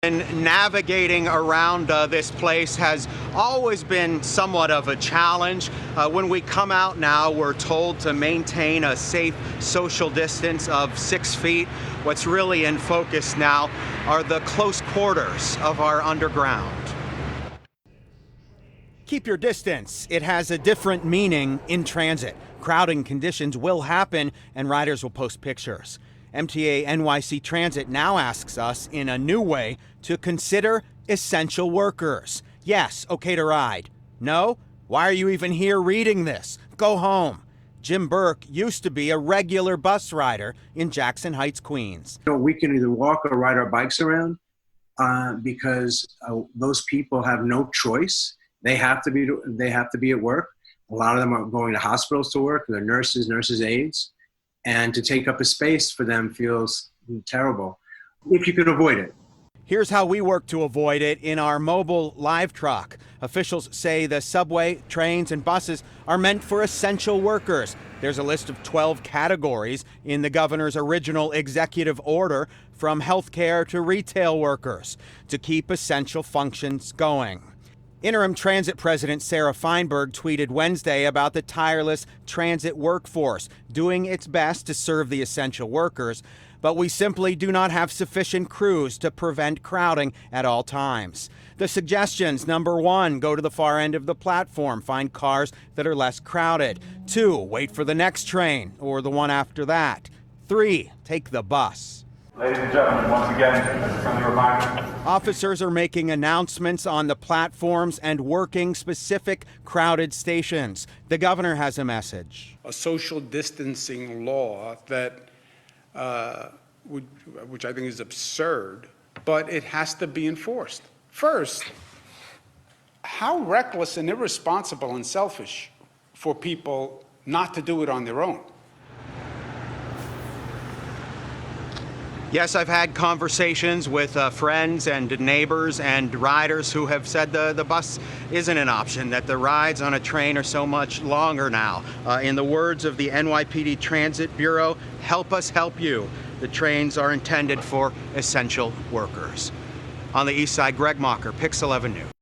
And navigating around this place has always been somewhat of a challenge. When we come out now, we're told to maintain a safe social distance of 6 feet. What's really in focus now are the close quarters of our underground. Keep your distance. It has a different meaning in transit. Crowding conditions will happen and riders will post pictures. MTA NYC Transit now asks us in a new way to consider essential workers. Yes, okay to ride. No? Why are you even here reading this? Go home. Jim Burke used to be a regular bus rider in Jackson Heights, Queens. We can either walk or ride our bikes around because those people have no choice. They have to be at work. A lot of them are going to hospitals to work. They're nurses' aides. And to take up a space for them feels terrible if you can avoid it. Here's how we work to avoid it in our mobile live truck. Officials say the subway, trains, and buses are meant for essential workers. There's a list of 12 categories in the governor's original executive order, from healthcare to retail workers, to keep essential functions going. Interim Transit President Sarah Feinberg tweeted Wednesday about the tireless transit workforce doing its best to serve the essential workers, but we simply do not have sufficient crews to prevent crowding at all times. The suggestions: number 1, go to the far end of the platform, find cars that are less crowded. 2, wait for the next train or the one after that. 3, take the bus. Ladies and gentlemen, once again, as a friendly reminder. Officers are making announcements on the platforms and working specific crowded stations. The governor has a message. A social distancing law that, which I think is absurd, but it has to be enforced. First, how reckless and irresponsible and selfish for people not to do it on their own. Yes, I've had conversations with friends and neighbors and riders who have said the bus isn't an option, that the rides on a train are so much longer now. In the words of the NYPD Transit Bureau, help us help you. The trains are intended for essential workers. On the east side, Greg Mocker, Pix 11 News.